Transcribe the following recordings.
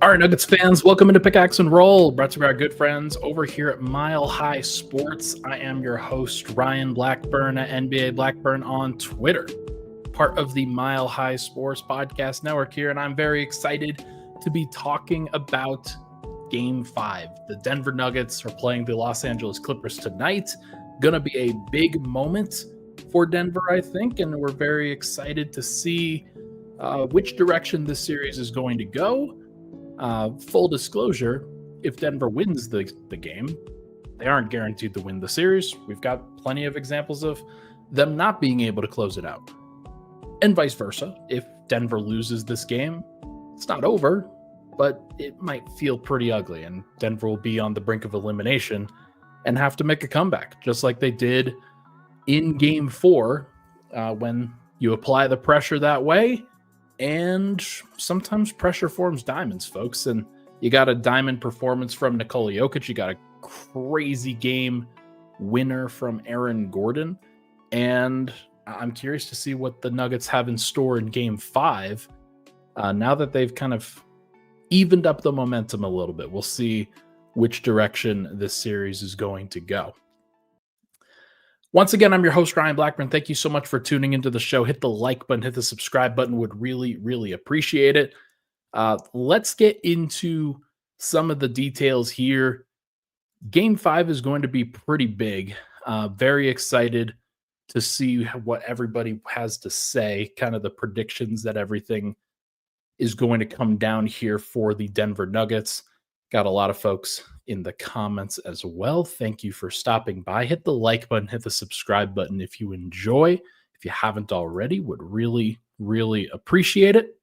All right, Nuggets fans, welcome into Pickaxe and Roll, brought to you by our good friends over here at Mile High Sports. I am your host, Ryan Blackburn at NBA Blackburn on Twitter, part of the Mile High Sports podcast network here, and I'm very excited to be talking about Game 5. The Denver Nuggets are playing the Los Angeles Clippers tonight. Going to be a big moment for Denver, I think, and we're very excited to see which direction this series is going to go. Full disclosure, if Denver wins the game, they aren't guaranteed to win the series. We've got plenty of examples of them not being able to close it out. And vice versa. If Denver loses this game, it's not over, but it might feel pretty ugly, and Denver will be on the brink of elimination and have to make a comeback, just like they did in Game 4 when you apply the pressure that way. And sometimes pressure forms diamonds, folks. And you got a diamond performance from Nikola Jokic. You got a crazy game winner from Aaron Gordon. And I'm curious to see what the Nuggets have in store in Game 5. Now that they've kind of evened up the momentum a little bit, we'll see which direction this series is going to go. Once again, I'm your host, Ryan Blackburn. Thank you so much for tuning into the show. Hit the like button, hit the subscribe button. Would really, really appreciate it. Let's get into some of the details here. Game 5 is going to be pretty big. Very excited to see what everybody has to say, kind of the predictions that everything is going to come down here for the Denver Nuggets. Got a lot of folks in the comments as well. Thank you for stopping by. Hit the like button, hit the subscribe button if you enjoy. If you haven't already, would really, really appreciate it.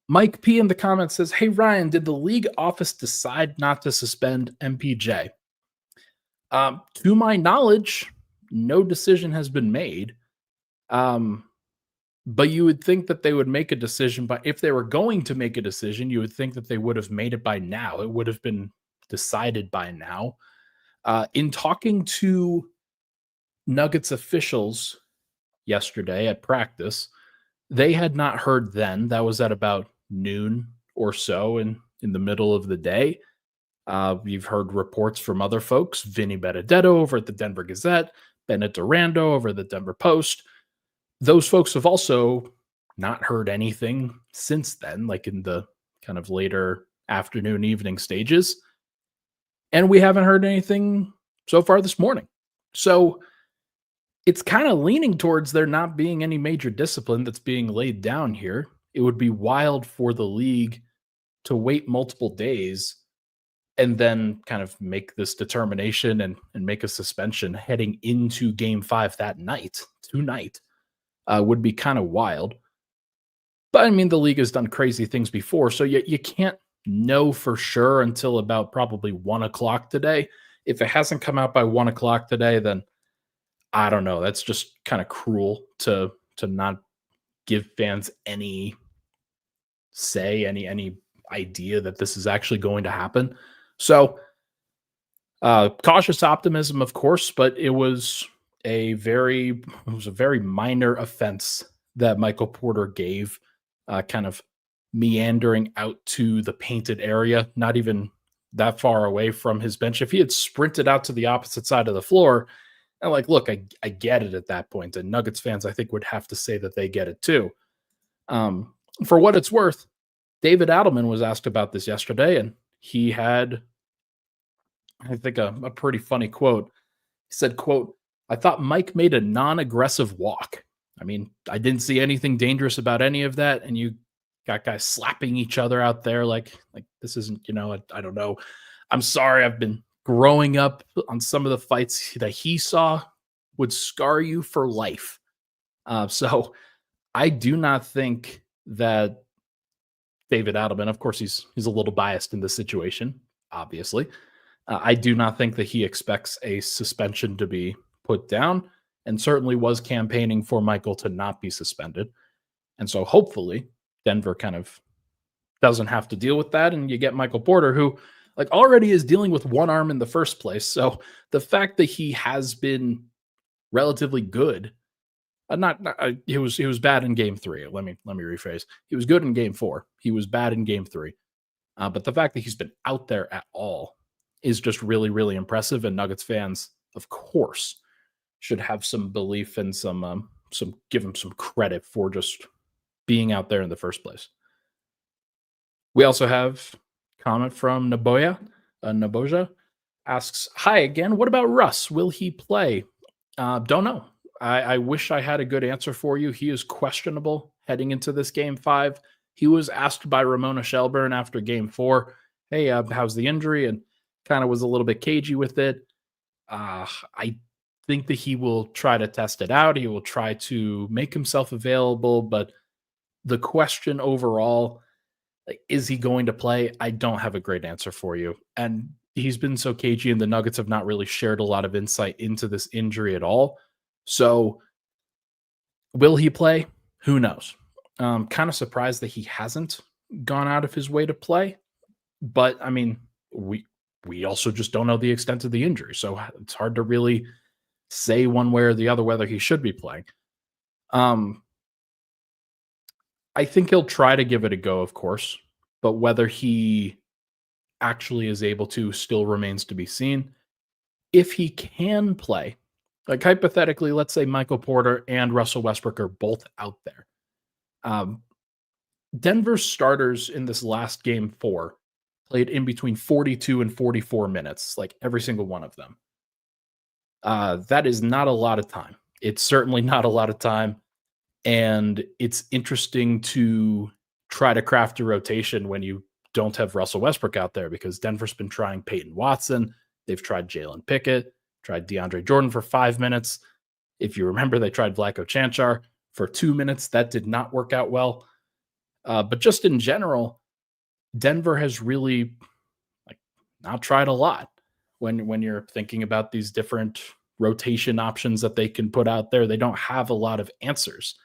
Mike P in the comments says, "Hey Ryan, did the league office decide not to suspend MPJ?" To my knowledge, no decision has been made. But you would think that they would make a decision, but if they were going to make a decision, you would think that they would have made it by now. It would have been decided by now. In talking to Nuggets officials yesterday at practice, they had not heard then. That was at about noon or so in the middle of the day. You've heard reports from other folks, Vinny Benedetto over at the Denver Gazette, Bennett Durando over at the Denver Post. Those folks have also not heard anything since then, like in the kind of later afternoon, evening stages. And we haven't heard anything so far this morning. So it's kind of leaning towards there not being any major discipline that's being laid down here. It would be wild for the league to wait multiple days and then kind of make this determination and make a suspension heading into Game 5 that night, tonight. Would be kind of wild. But I mean, the league has done crazy things before, so you can't know for sure until about probably 1 o'clock today. If it hasn't come out by 1 o'clock today, then I don't know. That's just kind of cruel to not give fans any say, any idea that this is actually going to happen. So cautious optimism, of course, but it was a very minor offense that Michael Porter gave, kind of meandering out to the painted area, not even that far away from his bench. If he had sprinted out to the opposite side of the floor, and look, I get it at that point. And Nuggets fans, I think, would have to say that they get it too. For what it's worth, David Adelman was asked about this yesterday, and he had, I think, a pretty funny quote. He said, quote, "I thought Mike made a non-aggressive walk. I mean, I didn't see anything dangerous about any of that. And you got guys slapping each other out there. Like this isn't, I don't know. I'm sorry. I've been growing up on some of the fights that he saw would scar you for life." So I do not think that David Adelman, of course, he's a little biased in this situation, obviously. I do not think that he expects a suspension to be put down, and certainly was campaigning for Michael to not be suspended. And so hopefully Denver kind of doesn't have to deal with that, and you get Michael Porter, who already is dealing with one arm in the first place. So the fact that he has been relatively good He was bad in game 3. Let me rephrase. He was good in game 4. He was bad in game 3. But the fact that he's been out there at all is just really, really impressive. And Nuggets fans, of course, should have some belief and some give him some credit for just being out there in the first place. We also have comment from Naboya. Naboja asks, "Hi again. What about Russ? Will he play? Don't know. I wish I had a good answer for you. He is questionable heading into this game 5. He was asked by Ramona Shelburne after game 4, "Hey, how's the injury?" And kind of was a little bit cagey with it. I think that he will try to test it out. He will try to make himself available, but the question overall, like, is he going to play? I don't have a great answer for you. And he's been so cagey, and the Nuggets have not really shared a lot of insight into this injury at all. So, will he play? Who knows? Kind of surprised that he hasn't gone out of his way to play. But I mean, we also just don't know the extent of the injury, so it's hard to really say one way or the other whether he should be playing. Um, I think he'll try to give it a go, of course, but whether he actually is able to still remains to be seen. If he can play, like hypothetically, let's say Michael Porter and Russell Westbrook are both out there. Um, Denver's starters in this last game 4 played in between 42 and 44 minutes, like every single one of them. That is not a lot of time. It's certainly not a lot of time. And it's interesting to try to craft a rotation when you don't have Russell Westbrook out there, because Denver's been trying Peyton Watson. They've tried Jalen Pickett, tried DeAndre Jordan for 5 minutes. If you remember, they tried Vlatko Cancar for 2 minutes. That did not work out well. But just in general, Denver has really like not tried a lot when you're thinking about these different rotation options that they can put out there. They don't have a lot of answers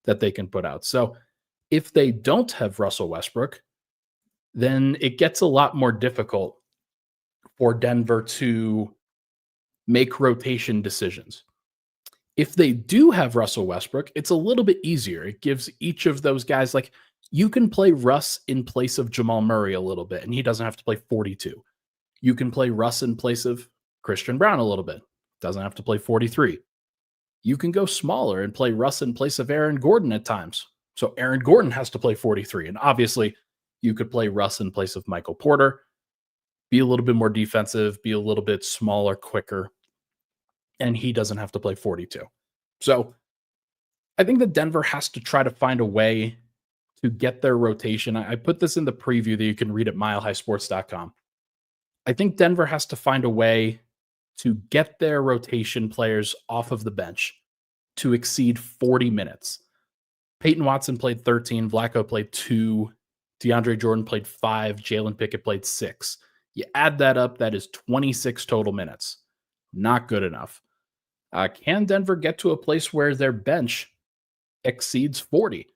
that they can put out. So if they don't have Russell Westbrook, then it gets a lot more difficult for Denver to make rotation decisions. If they do have Russell Westbrook, it's a little bit easier. It gives each of those guys, like, you can play Russ in place of Jamal Murray a little bit, and he doesn't have to play 42. You can play Russ in place of Christian Brown a little bit. Doesn't have to play 43. You can go smaller and play Russ in place of Aaron Gordon at times. So Aaron Gordon has to play 43. And obviously, you could play Russ in place of Michael Porter, be a little bit more defensive, be a little bit smaller, quicker, and he doesn't have to play 42. So I think that Denver has to try to find a way to get their rotation. I put this in the preview that you can read at milehighsports.com. I think Denver has to find a way to get their rotation players off of the bench to exceed 40 minutes. Peyton Watson played 13, Vlatko played 2, DeAndre Jordan played 5, Jalen Pickett played 6. You add that up, that is 26 total minutes. Not good enough. Can Denver get to a place where their bench exceeds 40?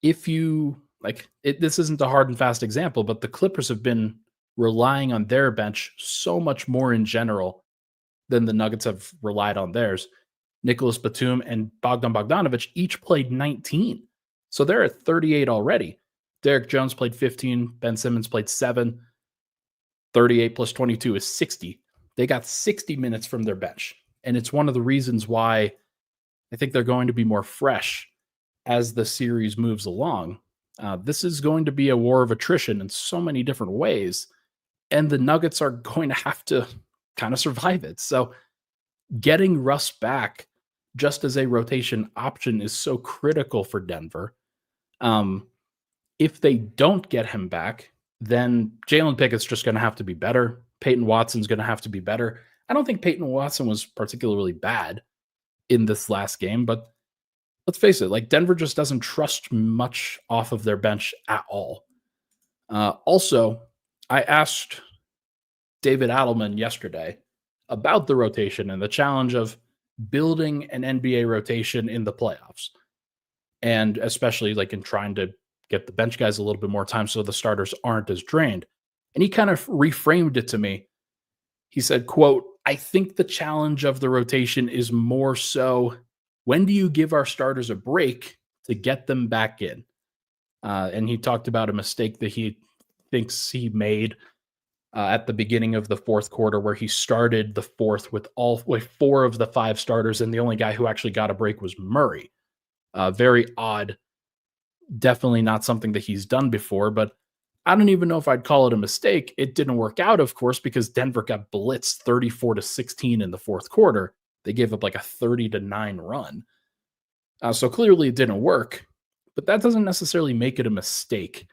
If you like it, this isn't a hard and fast example, but the Clippers have been relying on their bench so much more in general than the Nuggets have relied on theirs. Nicholas Batum and Bogdan Bogdanovic each played 19. So they're at 38 already. Derek Jones played 15. Ben Simmons played 7. 38 plus 22 is 60. They got 60 minutes from their bench. And it's one of the reasons why I think they're going to be more fresh as the series moves along. This is going to be a war of attrition in so many different ways. And the Nuggets are going to have to kind of survive it. So getting Russ back just as a rotation option is so critical for Denver. If they don't get him back, then Jalen Pickett's just going to have to be better. Peyton Watson's going to have to be better. I don't think Peyton Watson was particularly bad in this last game, but let's face it, like Denver just doesn't trust much off of their bench at all. Also, I asked David Adelman yesterday about the rotation and the challenge of building an NBA rotation in the playoffs. And especially like in trying to get the bench guys a little bit more time so the starters aren't as drained. And he kind of reframed it to me. He said, quote, "I think the challenge of the rotation is more so when do you give our starters a break to get them back in? And he talked about a mistake that he thinks he made at the beginning of the fourth quarter, where he started the fourth with four of the five starters, and the only guy who actually got a break was Murray. Very odd. Definitely not something that he's done before, but I don't even know if I'd call it a mistake. It didn't work out, of course, because Denver got blitzed 34-16 in the fourth quarter. They gave up like a 30-9 run. So clearly it didn't work, but that doesn't necessarily make it a mistake.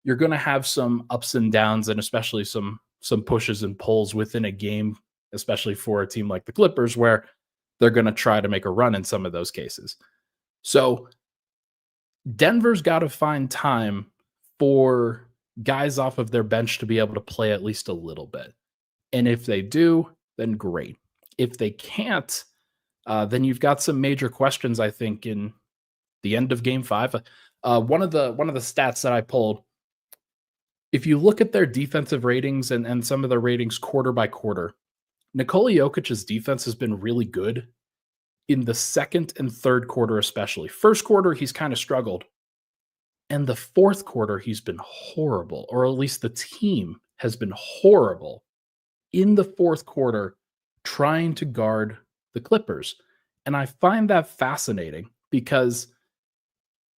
You're going to have some ups and downs, and especially some pushes and pulls within a game, especially for a team like the Clippers, where they're going to try to make a run in some of those cases. So Denver's got to find time for guys off of their bench to be able to play at least a little bit. And if they do, then great. If they can't, then you've got some major questions, I think, in the end of Game 5. One of the stats that I pulled, if you look at their defensive ratings and some of their ratings quarter by quarter, Nikola Jokic's defense has been really good in the second and third quarter especially. First quarter, he's kind of struggled. And the fourth quarter, he's been horrible, or at least the team has been horrible in the fourth quarter trying to guard the Clippers. And I find that fascinating because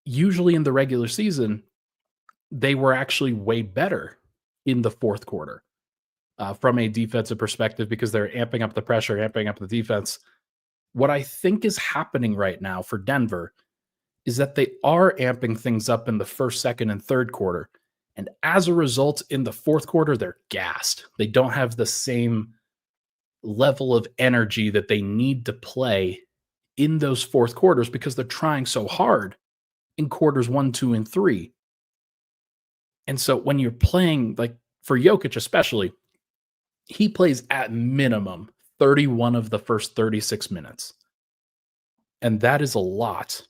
usually in the regular season, they were actually way better in the fourth quarter from a defensive perspective because they're amping up the pressure, amping up the defense. What I think is happening right now for Denver is that they are amping things up in the first, second, and third quarter. And as a result, in the fourth quarter, they're gassed. They don't have the same level of energy that they need to play in those fourth quarters because they're trying so hard in quarters 1, 2, and 3. And so when you're playing, like for Jokic especially, he plays at minimum 31 of the first 36 minutes. And that is a lot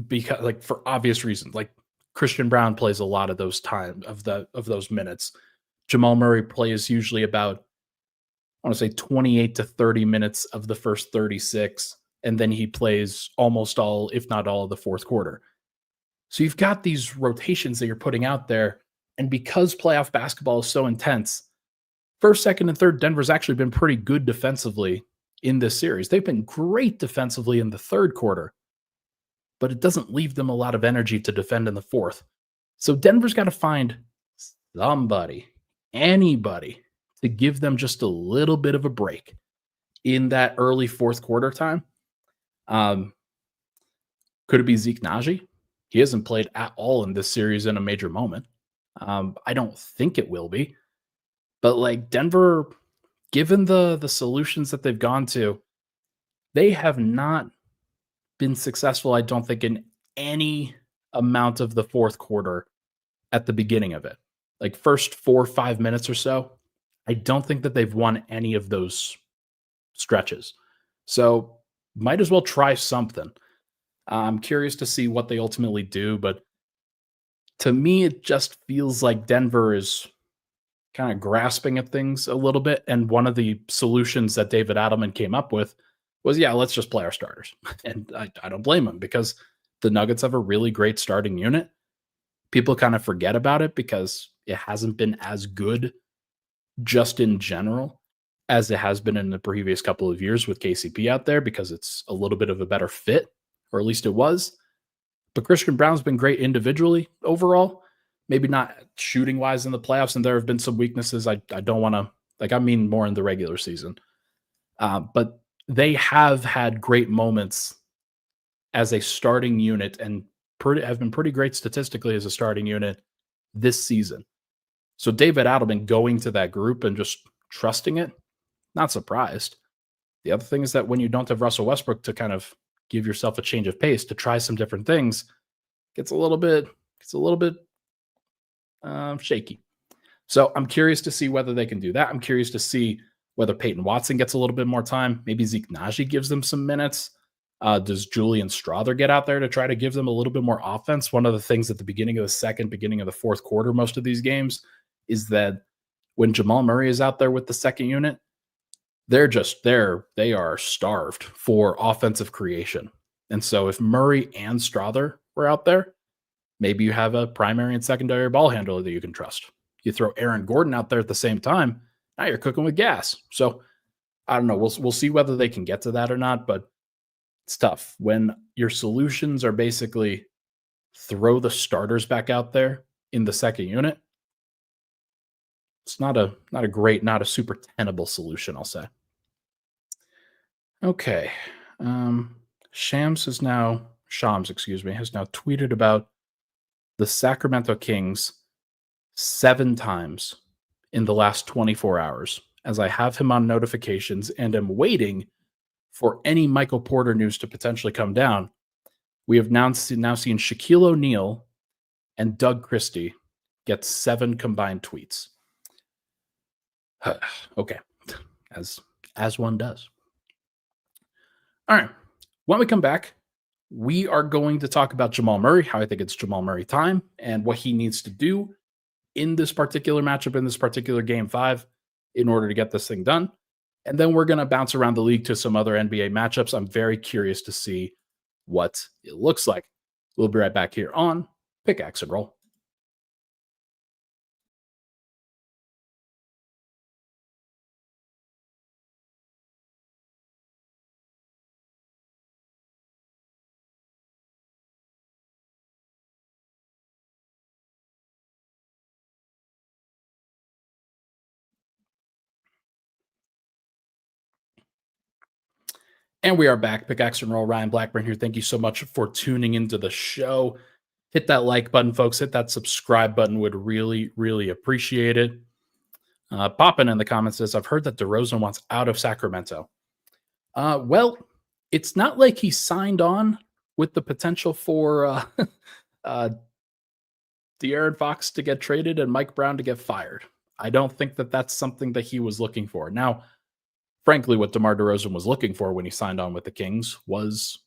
because, like, for obvious reasons. Like Christian Brown plays a lot of those those minutes. Jamal Murray plays usually about, I want to say 28 to 30 minutes of the first 36, and then he plays almost all, if not all, of the fourth quarter. So you've got these rotations that you're putting out there, and because playoff basketball is so intense, first, second, and third, Denver's actually been pretty good defensively in this series. They've been great defensively in the third quarter, but it doesn't leave them a lot of energy to defend in the fourth. So Denver's got to find somebody, anybody, to give them just a little bit of a break in that early fourth quarter time. Could it be Zeke Naji? He hasn't played at all in this series in a major moment. I don't think it will be. But like Denver, given the solutions that they've gone to, they have not been successful, I don't think, in any amount of the fourth quarter at the beginning of it. Like first 4 or 5 minutes or so, I don't think that they've won any of those stretches. So might as well try something. I'm curious to see what they ultimately do, but to me, it just feels like Denver is kind of grasping at things a little bit. And one of the solutions that David Adelman came up with was, yeah, let's just play our starters. And I don't blame him because the Nuggets have a really great starting unit. People kind of forget about it because it hasn't been as good just in general as it has been in the previous couple of years with KCP out there because it's a little bit of a better fit, or at least it was. But Christian Brown's been great individually overall. Maybe not shooting wise in the playoffs, and there have been some weaknesses. I don't want to, like, I mean more in the regular season. But they have had great moments as a starting unit and have been pretty great statistically as a starting unit this season. So David Adelman going to that group and just trusting it, not surprised. The other thing is that when you don't have Russell Westbrook to kind of give yourself a change of pace, to try some different things, gets a little bit shaky. So I'm curious to see whether they can do that. I'm curious to see whether Peyton Watson gets a little bit more time. Maybe Zeke Naji gives them some minutes. Does Julian Strawther get out there to try to give them a little bit more offense? One of the things at the beginning of the second, beginning of the fourth quarter, most of these games, is that when Jamal Murray is out there with the second unit, they are starved for offensive creation. And so if Murray and Strother were out there, maybe you have a primary and secondary ball handler that you can trust. You throw Aaron Gordon out there at the same time, now you're cooking with gas. So I don't know. We'll see whether they can get to that or not, but it's tough when your solutions are basically throw the starters back out there in the second unit. It's not a great, not a super tenable solution, I'll say. Okay. Shams, excuse me, has now tweeted about the Sacramento Kings 7 times in the last 24 hours, as I have him on notifications and am waiting for any Michael Porter news to potentially come down. We have now seen Shaquille O'Neal and Doug Christie get 7 combined tweets. Okay, as one does. All right, when we come back, we are going to talk about Jamal Murray, how I think it's Jamal Murray time, and what he needs to do in this particular matchup, in this particular Game 5, in order to get this thing done. And then we're going to bounce around the league to some other NBA matchups. I'm very curious to see what it looks like. We'll be right back here on Pickaxe and Roll. And we are back. Pickaxe and Roll, Ryan Blackburn here. Thank you so much for tuning into the show. Hit that like button, folks. Hit that subscribe button. Would really, really appreciate it. Poppin in the comments says, I've heard that DeRozan wants out of Sacramento. Well, it's not like he signed on with the potential for De'Aaron Fox to get traded and Mike Brown to get fired. I don't think that that's something that he was looking for. Now, frankly, what DeMar DeRozan was looking for when he signed on with the Kings was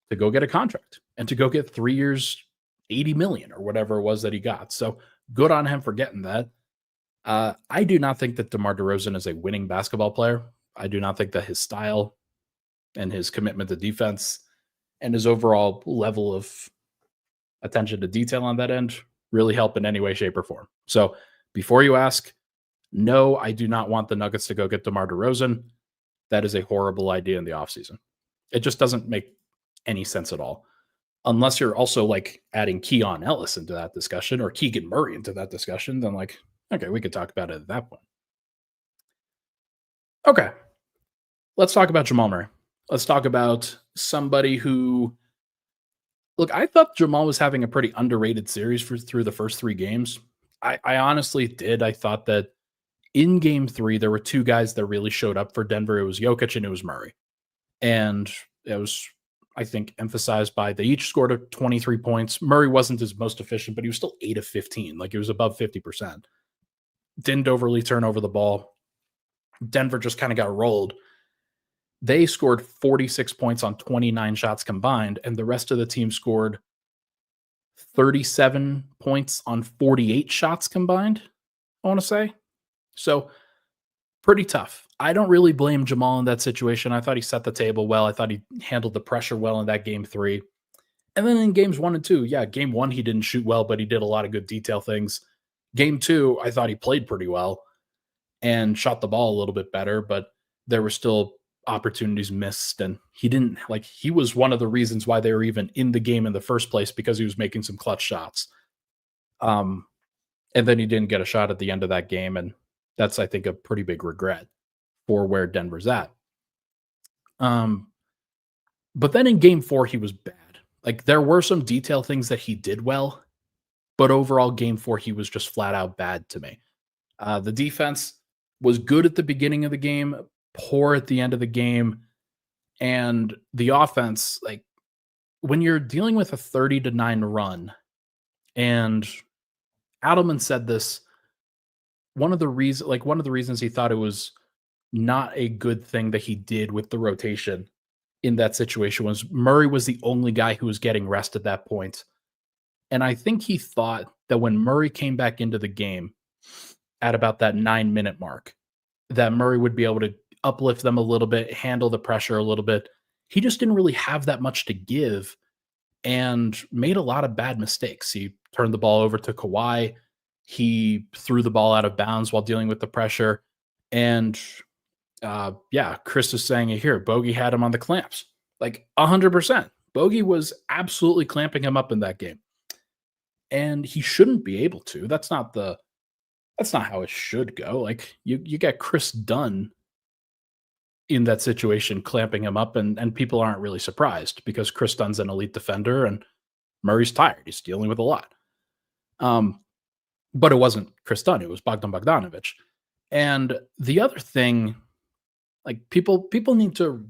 to go get a contract and to go get 3 years, $80 million or whatever it was that he got. So good on him for getting that. I do not think that DeMar DeRozan is a winning basketball player. I do not think that his style and his commitment to defense and his overall level of attention to detail on that end really help in any way, shape, or form. So before you ask, no, I do not want the Nuggets to go get DeMar DeRozan. That is a horrible idea in the offseason. It just doesn't make any sense at all. Unless you're also like adding Keon Ellis into that discussion or Keegan Murray into that discussion, then like, okay, we could talk about it at that point. Okay. Let's talk about Jamal Murray. Let's talk about somebody who, look, I thought Jamal was having a pretty underrated series through the first 3 games. I honestly did. I thought that in Game 3, there were 2 guys that really showed up for Denver. It was Jokic and it was Murray. And it was, I think, emphasized by they each scored 23 points. Murray wasn't his most efficient, but he was still 8 of 15. Like, it was above 50%. Didn't overly turn over the ball. Denver just kind of got rolled. They scored 46 points on 29 shots combined, and the rest of the team scored 37 points on 48 shots combined, I want to say. So pretty tough. I don't really blame Jamal in that situation. I thought he set the table well. I thought he handled the pressure well in that Game 3. And then in Games 1 and 2, yeah, Game 1 he didn't shoot well, but he did a lot of good detail things. Game 2, I thought he played pretty well and shot the ball a little bit better, but there were still opportunities missed, and he was one of the reasons why they were even in the game in the first place, because he was making some clutch shots. And then he didn't get a shot at the end of that game, and that's, I think, a pretty big regret for where Denver's at. But then in Game 4, he was bad. Like, there were some detail things that he did well, but overall, Game 4, he was just flat out bad to me. The defense was good at the beginning of the game, poor at the end of the game, and the offense, like, when you're dealing with a 30-9 run, and Adelman said this, one of the reasons he thought it was not a good thing that he did with the rotation in that situation was Murray was the only guy who was getting rest at that point. And I think he thought that when Murray came back into the game at about that 9-minute mark, that Murray would be able to uplift them a little bit, handle the pressure a little bit. He just didn't really have that much to give and made a lot of bad mistakes. He turned the ball over to Kawhi. He threw the ball out of bounds while dealing with the pressure. And yeah, Chris is saying it here. Bogey had him on the clamps, like 100%. Bogey was absolutely clamping him up in that game, and he shouldn't be able to. That's not how it should go. Like you get Chris Dunn in that situation, clamping him up, and people aren't really surprised because Chris Dunn's an elite defender and Murray's tired. He's dealing with a lot. But it wasn't Chris Dunn. It was Bogdan Bogdanovic. And the other thing, like people need to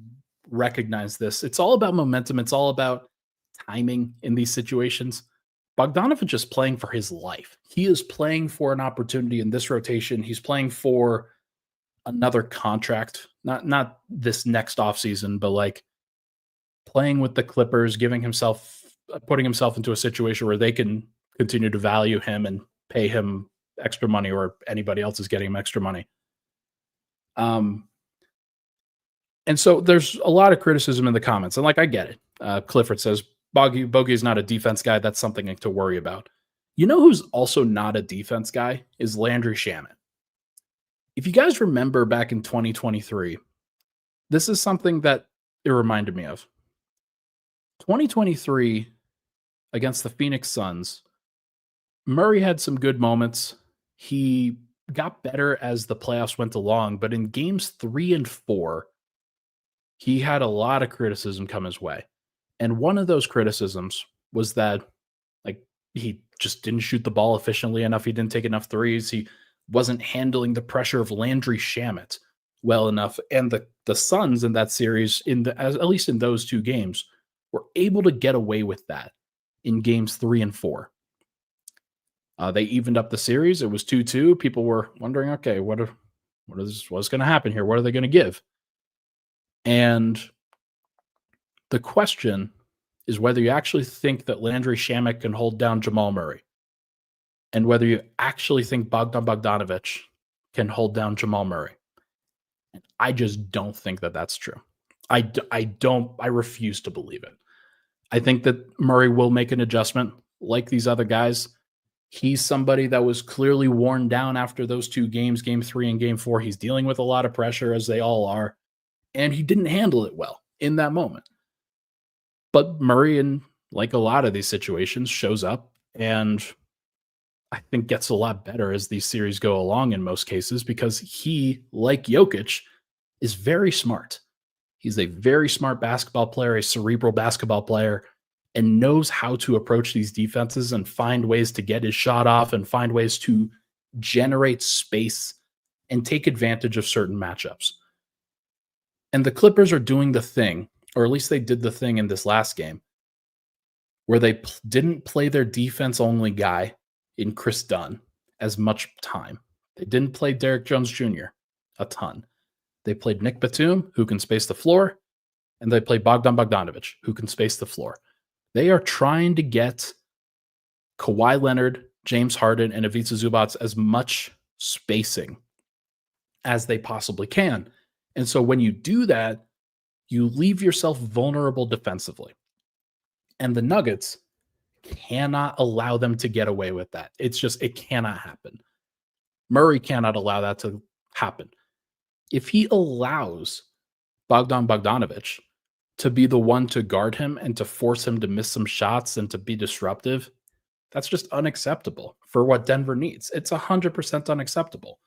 recognize this. It's all about momentum. It's all about timing in these situations. Bogdanovic is playing for his life. He is playing for an opportunity in this rotation. He's playing for another contract, not this next offseason, but like playing with the Clippers, putting himself into a situation where they can continue to value him and pay him extra money, or anybody else is getting him extra money. And so there's a lot of criticism in the comments, and like I get it. Clifford says Bogey is not a defense guy. That's something to worry about. You know who's also not a defense guy is Landry Shamet. If you guys remember back in 2023, this is something that it reminded me of. 2023 against the Phoenix Suns, Murray had some good moments. He got better as the playoffs went along, but in games 3 and 4, he had a lot of criticism come his way. And one of those criticisms was that like he just didn't shoot the ball efficiently enough. He didn't take enough threes. He wasn't handling the pressure of Landry Shamet well enough. And the Suns in that series, at least in those 2 games, were able to get away with that in games 3 and 4. They evened up the series. It was 2-2. People were wondering, okay, what's going to happen here? What are they going to give? And the question is whether you actually think that Landry Shamet can hold down Jamal Murray, and whether you actually think Bogdan Bogdanovic can hold down Jamal Murray. And I just don't think that that's true. I refuse to believe it. I think that Murray will make an adjustment like these other guys. He's somebody that was clearly worn down after those 2 games, game 3 and game 4. He's dealing with a lot of pressure, as they all are, and he didn't handle it well in that moment. But Murray, in like a lot of these situations, shows up and I think gets a lot better as these series go along in most cases, because he, like Jokic, is very smart. He's a very smart basketball player, a cerebral basketball player, and knows how to approach these defenses and find ways to get his shot off and find ways to generate space and take advantage of certain matchups. And the Clippers are doing the thing, or at least they did the thing in this last game, where they didn't play their defense-only guy in Chris Dunn as much time. They didn't play Derek Jones Jr. a ton. They played Nick Batum, who can space the floor, and they played Bogdan Bogdanovic, who can space the floor. They are trying to get Kawhi Leonard, James Harden, and Ivica Zubac as much spacing as they possibly can. And so when you do that, you leave yourself vulnerable defensively. And the Nuggets cannot allow them to get away with that. It cannot happen. Murray cannot allow that to happen. If he allows Bogdan Bogdanovic to be the one to guard him and to force him to miss some shots and to be disruptive, that's just unacceptable for what Denver needs. It's 100% unacceptable.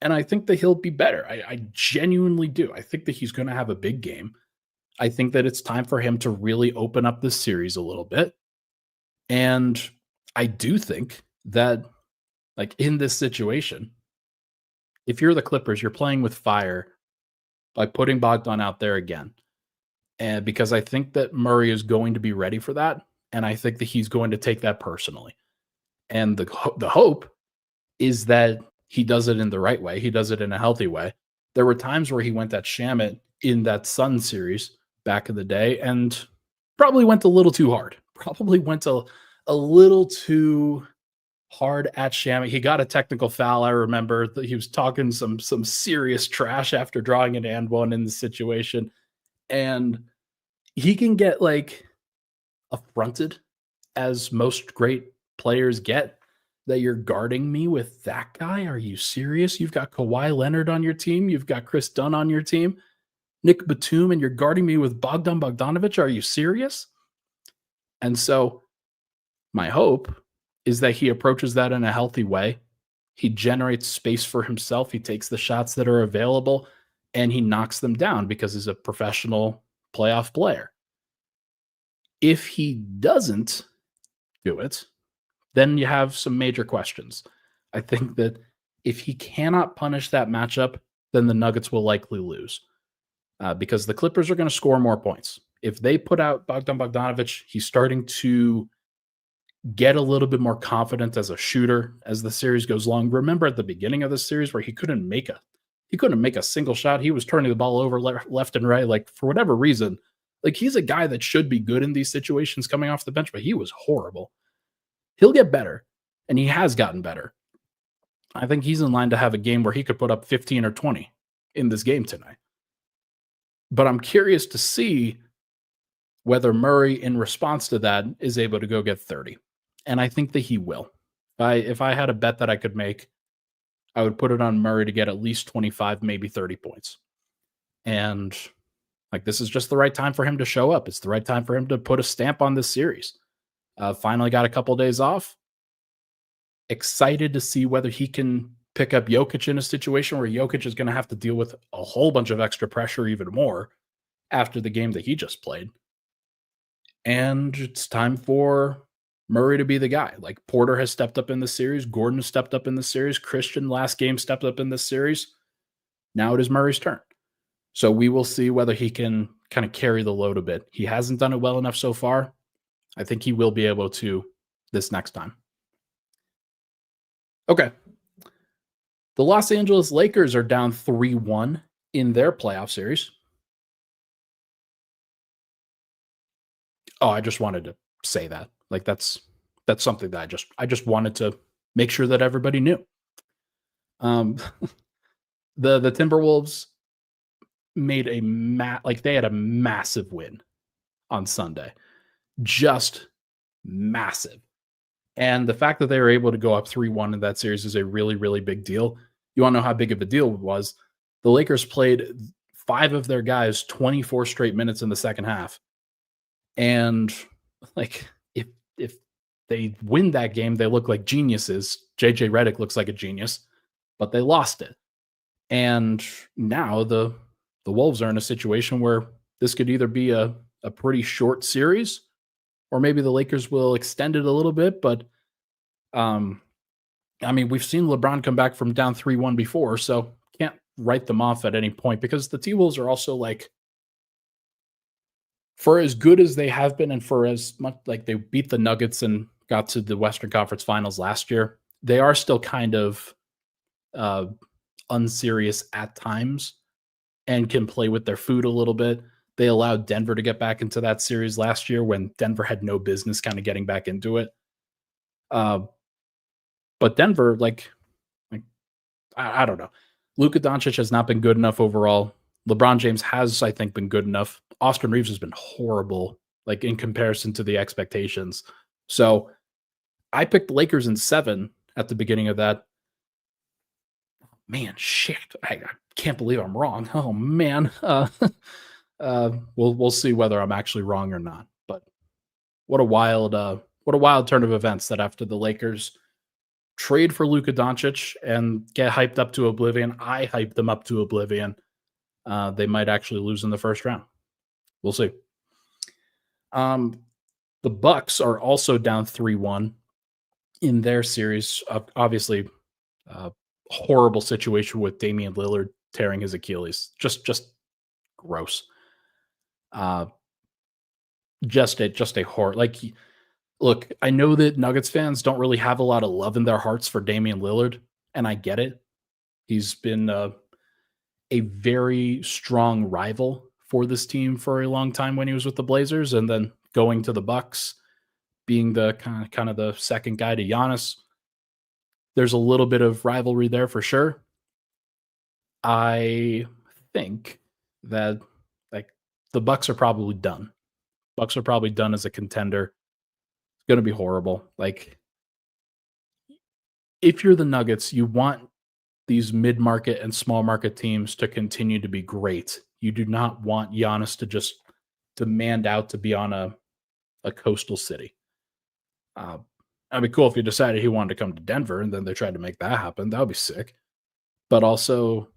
And I think that he'll be better. I genuinely do. I think that he's going to have a big game. I think that it's time for him to really open up this series a little bit. And I do think that, like, in this situation, if you're the Clippers, you're playing with fire by putting Bogdan out there again. And because I think that Murray is going to be ready for that. And I think that he's going to take that personally. And the hope is that he does it in the right way. He does it in a healthy way. There were times where he went at Shamet in that Sun series back in the day and probably went a little too hard. Probably went a little too hard at Shammy. He got a technical foul. I remember that he was talking some serious trash after drawing an and one in the situation, and he can get like affronted, as most great players get. That you're guarding me with that guy? Are you serious? You've got Kawhi Leonard on your team. You've got Chris Dunn on your team. Nick Batum, and you're guarding me with Bogdan Bogdanovic. Are you serious? And so my hope is that he approaches that in a healthy way. He generates space for himself. He takes the shots that are available and he knocks them down because he's a professional playoff player. If he doesn't do it, then you have some major questions. I think that if he cannot punish that matchup, then the Nuggets will likely lose because the Clippers are going to score more points. If they put out Bogdan Bogdanovic, he's starting to get a little bit more confident as a shooter as the series goes along. Remember at the beginning of the series where he couldn't make a single shot. He was turning the ball over left and right, like for whatever reason. Like he's a guy that should be good in these situations coming off the bench, but he was horrible. He'll get better, and he has gotten better. I think he's in line to have a game where he could put up 15 or 20 in this game tonight. But I'm curious to see whether Murray, in response to that, is able to go get 30. And I think that he will. If I had a bet that I could make, I would put it on Murray to get at least 25, maybe 30 points. And like this is just the right time for him to show up. It's the right time for him to put a stamp on this series. Finally got a couple days off. Excited to see whether he can pick up Jokic in a situation where Jokic is going to have to deal with a whole bunch of extra pressure even more after the game that he just played. And it's time for Murray to be the guy. Like Porter has stepped up in the series. Gordon has stepped up in the series. Christian last game stepped up in this series. Now it is Murray's turn. So we will see whether he can kind of carry the load a bit. He hasn't done it well enough so far. I think he will be able to this next time. Okay. The Los Angeles Lakers are down 3-1 in their playoff series. Oh, I just wanted to say that. Like that's something that I just wanted to make sure that everybody knew. The Timberwolves made they had a massive win on Sunday. Just massive. And the fact that they were able to go up 3-1 in that series is a really, really big deal. You want to know how big of a deal it was? The Lakers played 5 of their guys 24 straight minutes in the second half. And like if they win that game, they look like geniuses. JJ Redick looks like a genius, but they lost it. And now the Wolves are in a situation where this could either be a pretty short series, or maybe the Lakers will extend it a little bit. But I mean, we've seen LeBron come back from down 3-1 before, so can't write them off at any point because the T-Wolves are also like, for as good as they have been and for as much like they beat the Nuggets and got to the Western Conference Finals last year, they are still kind of unserious at times and can play with their food a little bit. They allowed Denver to get back into that series last year when Denver had no business kind of getting back into it. But Denver, I don't know. Luka Doncic has not been good enough overall. LeBron James has, I think, been good enough. Austin Reeves has been horrible, like in comparison to the expectations. So I picked the Lakers in 7 at the beginning of that. Man, shit. I can't believe I'm wrong. Oh, man. We'll see whether I'm actually wrong or not. But what a wild turn of events that after the Lakers trade for Luka Doncic and get hyped up to oblivion, I hyped them up to oblivion. They might actually lose in the first round. We'll see. The Bucks are also down 3-1 in their series. Obviously, horrible situation with Damian Lillard tearing his Achilles. Just gross. Just a horror. Like, look, I know that Nuggets fans don't really have a lot of love in their hearts for Damian Lillard, and I get it. He's been a very strong rival for this team for a long time when he was with the Blazers, and then going to the Bucks, being the kind of the second guy to Giannis. There's a little bit of rivalry there for sure. I think that like the Bucks are probably done. Bucks are probably done as a contender. It's going to be horrible. Like if you're the Nuggets, you want these mid-market and small market teams to continue to be great. You do not want Giannis to just demand out to be on a coastal city. It'd be cool if he decided he wanted to come to Denver and then they tried to make that happen. That would be sick. But also,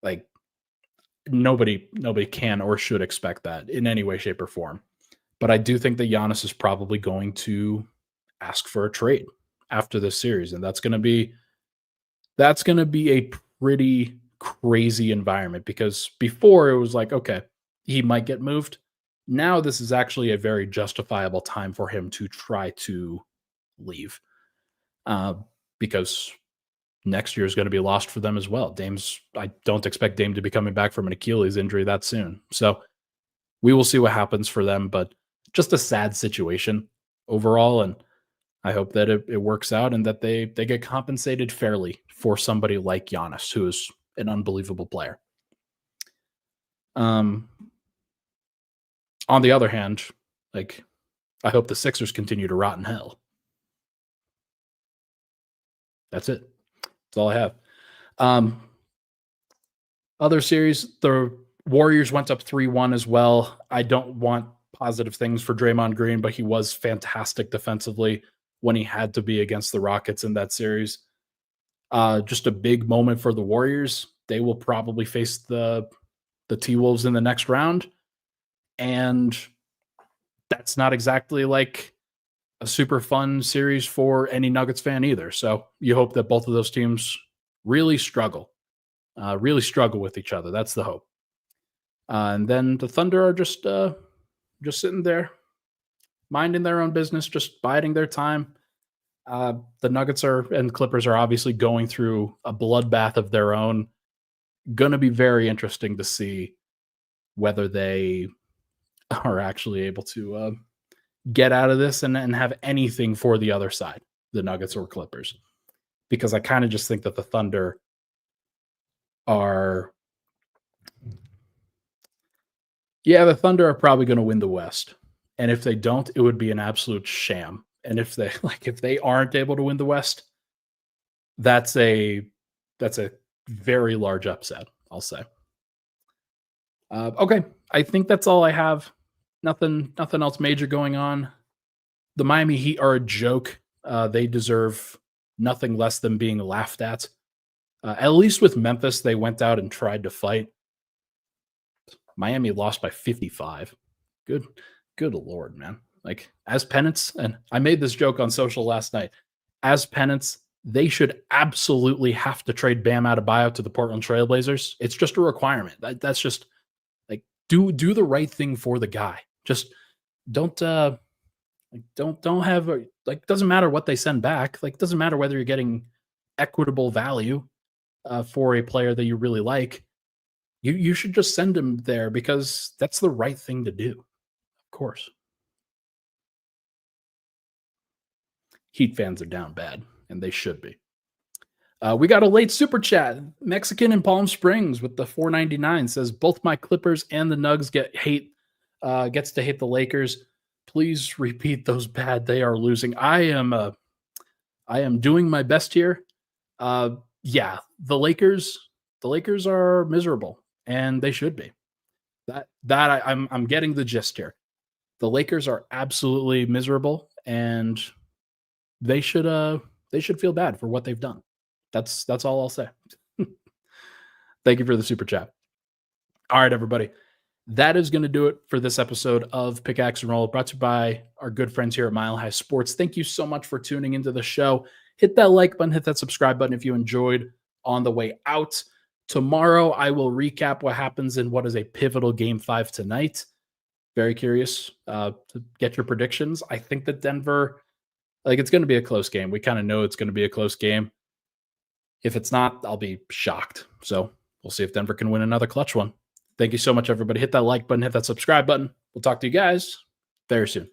like nobody can or should expect that in any way, shape, or form. But I do think that Giannis is probably going to ask for a trade after this series, and that's going to be a pretty crazy environment because before it was like, okay, he might get moved. Now this is actually a very justifiable time for him to try to leave because next year is going to be lost for them as well. I don't expect Dame to be coming back from an Achilles injury that soon. So we will see what happens for them, but just a sad situation overall. And I hope that it works out and that they get compensated fairly for somebody like Giannis, who is an unbelievable player. On the other hand, like I hope the Sixers continue to rot in hell. That's it. That's all I have. Other series, the Warriors went up 3-1 as well. I don't want positive things for Draymond Green, but he was fantastic defensively when he had to be against the Rockets in that series. Just a big moment for the Warriors. They will probably face the T-Wolves in the next round. And that's not exactly like a super fun series for any Nuggets fan either. So you hope that both of those teams really struggle with each other. That's the hope. And then the Thunder are just sitting there, minding their own business, just biding their time. The Nuggets and Clippers are obviously going through a bloodbath of their own. Going to be very interesting to see whether they are actually able to get out of this and have anything for the other side, the Nuggets or Clippers. Because I kind of just think that the Thunder are probably going to win the West. And if they don't, it would be an absolute sham. And if they aren't able to win the West, that's a very large upset, I'll say. Okay, I think that's all I have. Nothing else major going on. The Miami Heat are a joke. They deserve nothing less than being laughed at. At least with Memphis, they went out and tried to fight. Miami lost by 55. Good Lord, man. Like, as penance, and I made this joke on social last night, as penance, they should absolutely have to trade Bam Adebayo to the Portland Trailblazers. It's just a requirement. That's just like do the right thing for the guy. Just don't have doesn't matter what they send back. Like, doesn't matter whether you're getting equitable value for a player that you really like. You should just send him there because that's the right thing to do. Of course. Heat fans are down bad, and they should be. We got a late super chat. Mexican in Palm Springs with the $4.99 says both my Clippers and the Nugs gets to hate the Lakers. Please repeat those bad. They are losing. I am doing my best here. Yeah, the Lakers are miserable, and they should be. I'm getting the gist here. The Lakers are absolutely miserable, and they should feel bad for what they've done. That's all I'll say. Thank you for the super chat. All right, everybody. That is going to do it for this episode of Pickaxe and Roll, brought to you by our good friends here at Mile High Sports. Thank you so much for tuning into the show. Hit that like button, hit that subscribe button if you enjoyed on the way out. Tomorrow, I will recap what happens in what is a pivotal Game 5 tonight. Very curious to get your predictions. I think that Denver, it's going to be a close game. We kind of know it's going to be a close game. If it's not, I'll be shocked. So we'll see if Denver can win another clutch one. Thank you so much, everybody. Hit that like button, hit that subscribe button. We'll talk to you guys very soon.